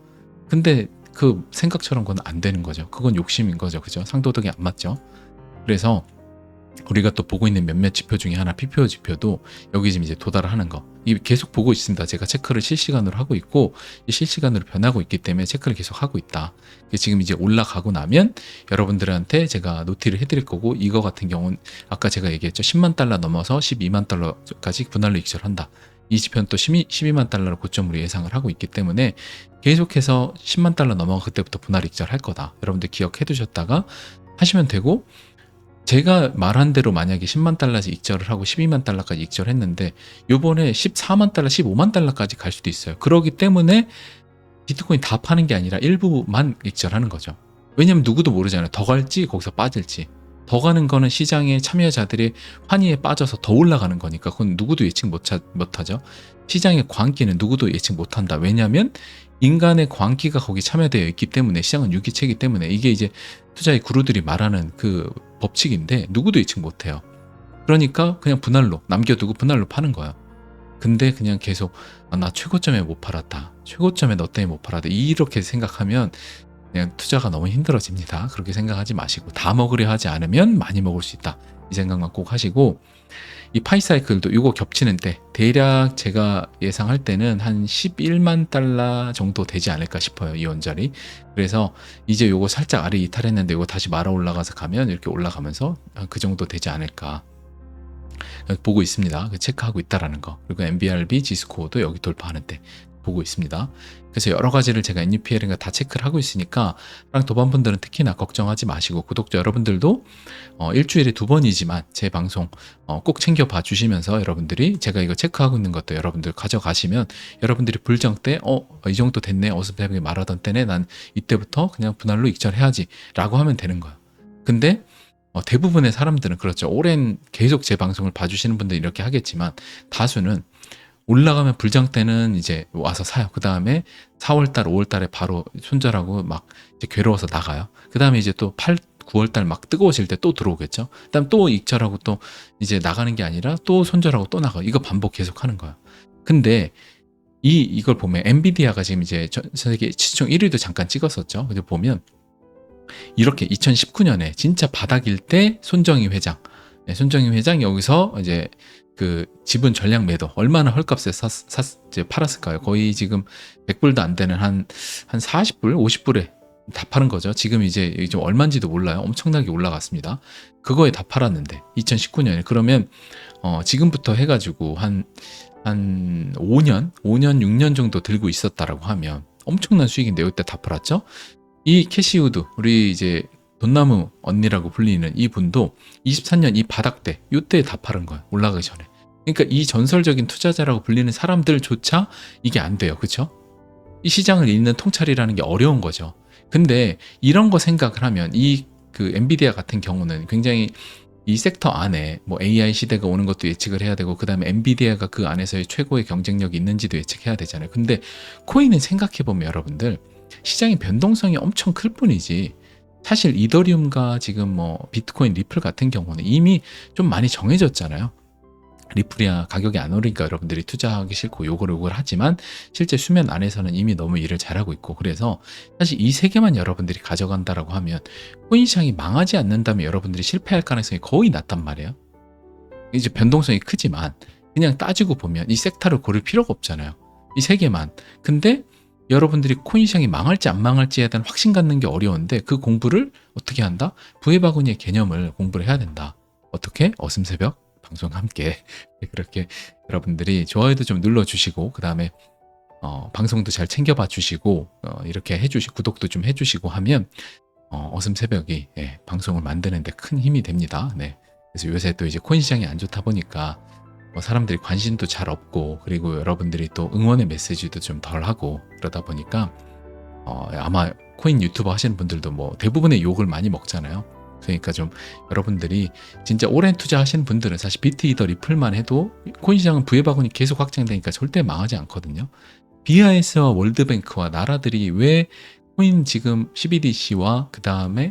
근데 그 생각처럼 그건 안 되는 거죠. 그건 욕심인 거죠. 그죠? 상도덕이 안 맞죠. 그래서 우리가 또 보고 있는 몇몇 지표 중에 하나 PPO 지표도 여기 지금 이제 도달을 하는 거. 이 계속 보고 있습니다. 제가 체크를 실시간으로 하고 있고 실시간으로 변하고 있기 때문에 체크를 계속 하고 있다. 지금 이제 올라가고 나면 여러분들한테 제가 노티를 해드릴 거고 이거 같은 경우는 아까 제가 얘기했죠. 10만 달러 넘어서 12만 달러까지 분할로 익절한다. 이 지표는 또 12만 달러를 고점으로 예상을 하고 있기 때문에 계속해서 10만 달러 넘어가 그때부터 분할 익절할 거다. 여러분들 기억해 두셨다가 하시면 되고 제가 말한 대로 만약에 10만 달러씩 익절을 하고 12만 달러까지 익절했는데 요번에 14만 달러, 15만 달러까지 갈 수도 있어요. 그러기 때문에 비트코인 다 파는 게 아니라 일부만 익절하는 거죠. 왜냐면 누구도 모르잖아요. 더 갈지 거기서 빠질지. 더 가는 거는 시장의 참여자들이 환희에 빠져서 더 올라가는 거니까 그건 누구도 예측 못하죠. 시장의 광기는 누구도 예측 못한다. 왜냐하면 인간의 광기가 거기 참여되어 있기 때문에, 시장은 유기체이기 때문에, 이게 이제 투자의 구루들이 말하는 그 법칙인데 누구도 예측 못해요. 그러니까 그냥 분할로 남겨두고 분할로 파는 거예요. 근데 그냥 계속 나 최고점에 못 팔았다, 최고점에 너 때문에 못 팔았다, 이렇게 생각하면 그냥 투자가 너무 힘들어집니다. 그렇게 생각하지 마시고, 다 먹으려 하지 않으면 많이 먹을 수 있다, 이 생각만 꼭 하시고, 이 파이사이클도 이거 겹치는 때 대략 제가 예상할 때는 한 11만 달러 정도 되지 않을까 싶어요, 이 원자리. 그래서 이제 요거 살짝 아래 이탈했는데 이거 다시 말아 올라가서 가면 이렇게 올라가면서 그 정도 되지 않을까 보고 있습니다. 체크하고 있다라는 거. 그리고 MBRB 지스코어도 여기 돌파하는데 보고 있습니다. 그래서 여러 가지를 제가 NUPL인가 다 체크를 하고 있으니까 도반분들은 특히나 걱정하지 마시고, 구독자 여러분들도 일주일에 2번이지만 제 방송 꼭 챙겨봐 주시면서, 여러분들이 제가 이거 체크하고 있는 것도 여러분들 가져가시면, 여러분들이 불정 때 이 정도 됐네, 어스페하게 말하던 때네, 난 이때부터 그냥 분할로 익절해야지 라고 하면 되는 거예요. 근데 대부분의 사람들은 그렇죠. 오랜 계속 제 방송을 봐주시는 분들이 이렇게 하겠지만, 다수는 올라가면 불장 때는 이제 와서 사요. 그 다음에 4월달, 5월달에 바로 손절하고 막 이제 괴로워서 나가요. 그 다음에 이제 또 9월달 막 뜨거워질 때 또 들어오겠죠. 그 다음 또 익절하고 또 이제 나가는 게 아니라 또 손절하고 또 나가요. 이거 반복 계속 하는 거예요. 근데 이걸 보면 엔비디아가 지금 이제 전 세계 시총 1위도 잠깐 찍었었죠. 근데 보면 이렇게 2019년에 진짜 바닥일 때 손정희 회장, 손정희 회장이 여기서 이제 그 지분 전량 매도, 얼마나 헐값에 이제 팔았을까요? 거의 지금 100불도 안 되는 한 40불, 50불에 다 파는 거죠. 지금 이제 좀 얼마인지도 몰라요. 엄청나게 올라갔습니다. 그거에 다 팔았는데 2019년에. 그러면 지금부터 해가지고 한 5년, 6년 정도 들고 있었다라고 하면 엄청난 수익인데 이때 다 팔았죠. 이 캐시우드, 우리 이제 돈나무 언니라고 불리는 이 분도 23년 이 바닥 때, 이때 다 팔은 거예요. 올라가기 전에. 그러니까 이 전설적인 투자자라고 불리는 사람들조차 이게 안 돼요. 그렇죠? 이 시장을 읽는 통찰이라는 게 어려운 거죠. 근데 이런 거 생각을 하면 그 엔비디아 같은 경우는 굉장히 이 섹터 안에 뭐 AI 시대가 오는 것도 예측을 해야 되고, 그 다음에 엔비디아가 그 안에서의 최고의 경쟁력이 있는지도 예측해야 되잖아요. 근데 코인은 생각해보면 여러분들, 시장의 변동성이 엄청 클 뿐이지, 사실 이더리움과 지금 뭐 비트코인, 리플 같은 경우는 이미 좀 많이 정해졌잖아요. 리플이야 가격이 안 오르니까 여러분들이 투자하기 싫고 요걸 하지만, 실제 수면 안에서는 이미 너무 일을 잘하고 있고, 그래서 사실 이 세 개만 여러분들이 가져간다라고 하면 코인 시장이 망하지 않는다면 여러분들이 실패할 가능성이 거의 낮단 말이에요. 이제 변동성이 크지만 그냥 따지고 보면 이 섹터를 고를 필요가 없잖아요. 이 세 개만. 근데 여러분들이 코인 시장이 망할지 안 망할지에 대한 확신 갖는 게 어려운데, 그 공부를 어떻게 한다? 부의 바구니의 개념을 공부를 해야 된다. 어떻게? 어슴새벽 방송과 함께 그렇게 여러분들이 좋아요도 좀 눌러주시고, 그 다음에 방송도 잘 챙겨봐 주시고, 이렇게 해주시고 구독도 좀 해주시고 하면 어슴새벽이 방송을 만드는데 큰 힘이 됩니다. 네. 그래서 요새 또 이제 코인 시장이 안 좋다 보니까 사람들이 관심도 잘 없고, 그리고 여러분들이 또 응원의 메시지도 좀 덜하고, 그러다 보니까 아마 코인 유튜버 하시는 분들도 뭐 대부분의 욕을 많이 먹잖아요. 그러니까 좀 여러분들이 진짜 오랜 투자하시는 분들은, 사실 비트이더 리플만 해도 코인 시장은 부의 바구니 계속 확장되니까 절대 망하지 않거든요. BIS와 월드뱅크와 나라들이 왜 코인 지금 CBDC와 그 다음에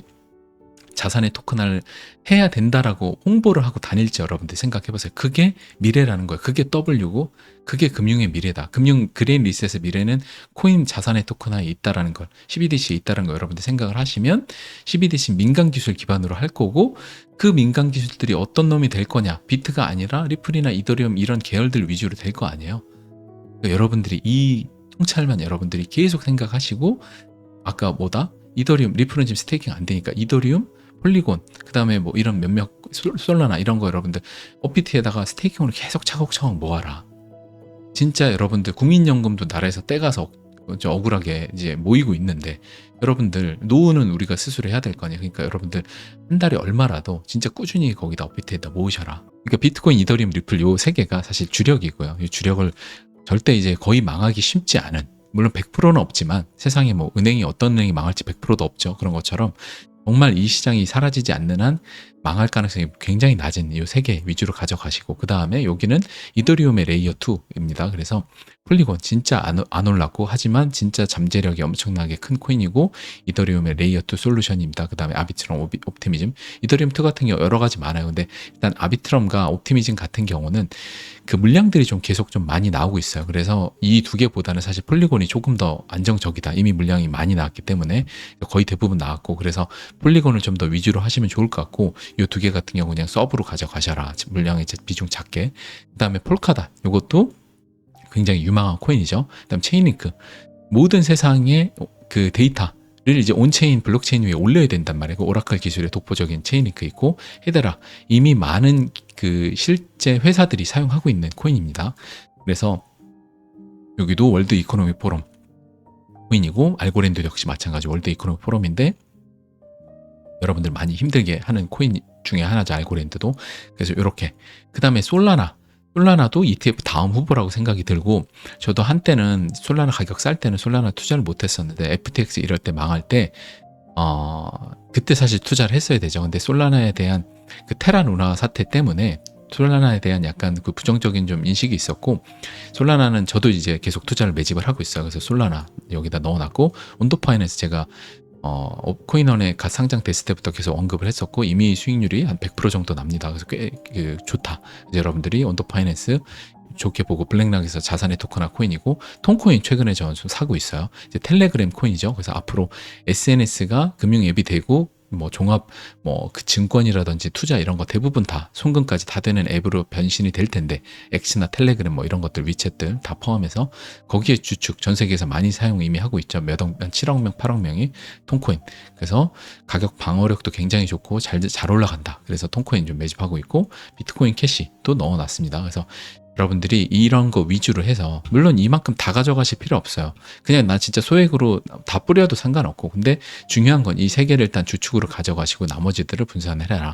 자산의 토큰화를 해야 된다라고 홍보를 하고 다닐지 여러분들 생각해보세요. 그게 미래라는 거예요. 그게 W고 그게 금융의 미래다. 금융 그레인 리셋의 미래는 코인 자산의 토큰화에 있다라는 걸, CBDC에 있다라는 걸 여러분들 생각을 하시면, CBDC 민간 기술 기반으로 할 거고, 그 민간 기술들이 어떤 놈이 될 거냐, 비트가 아니라 리플이나 이더리움 이런 계열들 위주로 될 거 아니에요. 그러니까 여러분들이 이 통찰만 여러분들이 계속 생각하시고, 아까 이더리움, 리플은 지금 스테이킹 안 되니까 이더리움, 폴리곤, 그 다음에 뭐 이런 몇몇 솔라나 이런 거 여러분들 OPT에다가 스테이킹으로 계속 차곡차곡 모아라. 진짜 여러분들 국민연금도 나라에서 떼가서 억울하게 이제 모이고 있는데, 여러분들 노후는 우리가 스스로 해야 될 거 아니에요. 그러니까 여러분들 한 달에 얼마라도 진짜 꾸준히 거기다 OPT에다 모으셔라. 그러니까 비트코인, 이더리움, 리플 요 세 개가 사실 주력이고요. 이 주력을 절대 이제 거의 망하기 쉽지 않은, 물론 100%는 없지만 세상에 뭐 어떤 은행이 망할지 100%도 없죠. 그런 것처럼 정말 이 시장이 사라지지 않는 한 망할 가능성이 굉장히 낮은 이 세 개 위주로 가져가시고, 그 다음에 여기는 이더리움의 레이어 2입니다. 그래서 폴리곤 진짜 안 올랐고, 하지만 진짜 잠재력이 엄청나게 큰 코인이고, 이더리움의 레이어 2 솔루션입니다. 그 다음에 아비트럼, 옵티미즘, 이더리움 2 같은 경우 여러 가지 많아요. 근데 일단 아비트럼과 옵티미즘 같은 경우는 그 물량들이 좀 계속 좀 많이 나오고 있어요. 그래서 이 두 개보다는 사실 폴리곤이 조금 더 안정적이다. 이미 물량이 많이 나왔기 때문에 거의 대부분 나왔고, 그래서 폴리곤을 좀 더 위주로 하시면 좋을 것 같고, 이 두 개 같은 경우 그냥 서브로 가져가셔라. 물량의 비중 작게. 그 다음에 폴카다. 이것도 굉장히 유망한 코인이죠. 그 다음 체인링크. 모든 세상의 그 데이터를 이제 온체인 블록체인 위에 올려야 된단 말이에요. 그 오라클 기술의 독보적인 체인링크 있고, 헤데라. 이미 많은 그 실제 회사들이 사용하고 있는 코인입니다. 그래서 여기도 월드 이코노미 포럼 코인이고, 알고랜드 역시 마찬가지 월드 이코노미 포럼인데, 여러분들 많이 힘들게 하는 코인 중에 하나죠, 알고랜드도. 그래서 이렇게. 그 다음에 솔라나도 ETF 다음 후보라고 생각이 들고, 저도 한때는 솔라나 가격 쌀 때는 솔라나 투자를 못했었는데, FTX 이럴 때 망할 때 그때 사실 투자를 했어야 되죠. 근데 솔라나에 대한 그 테라 루나 사태 때문에 솔라나에 대한 약간 그 부정적인 좀 인식이 있었고, 솔라나는 저도 이제 계속 투자를 매집을 하고 있어요. 그래서 솔라나 여기다 넣어놨고, 온도 파이낸스 제가 코인원에 갓 상장됐을 때부터 계속 언급을 했었고, 이미 수익률이 한 100% 정도 납니다. 그래서 꽤 좋다. 이제 여러분들이 온도 파이낸스 좋게 보고, 블랙락에서 자산의 토큰화 코인이고, 톤코인 최근에 저는 좀 사고 있어요. 이제 텔레그램 코인이죠. 그래서 앞으로 SNS가 금융 앱이 되고, 뭐 종합 뭐 그 증권이라든지 투자 이런 거 대부분 다 송금까지 다 되는 앱으로 변신이 될 텐데, 엑스나 텔레그램 뭐 이런 것들, 위챗들 다 포함해서 거기에 주축 전 세계에서 많이 사용 이미 하고 있죠. 몇 억, 7억 명, 8억 명이 톤코인. 그래서 가격 방어력도 굉장히 좋고 잘 올라간다. 그래서 톤코인 좀 매집하고 있고, 비트코인 캐시도 넣어놨습니다. 그래서 여러분들이 이런 거 위주로 해서, 물론 이만큼 다 가져가실 필요 없어요. 그냥 나 진짜 소액으로 다 뿌려도 상관없고, 근데 중요한 건 이 세 개를 일단 주축으로 가져가시고 나머지들을 분산을 해라.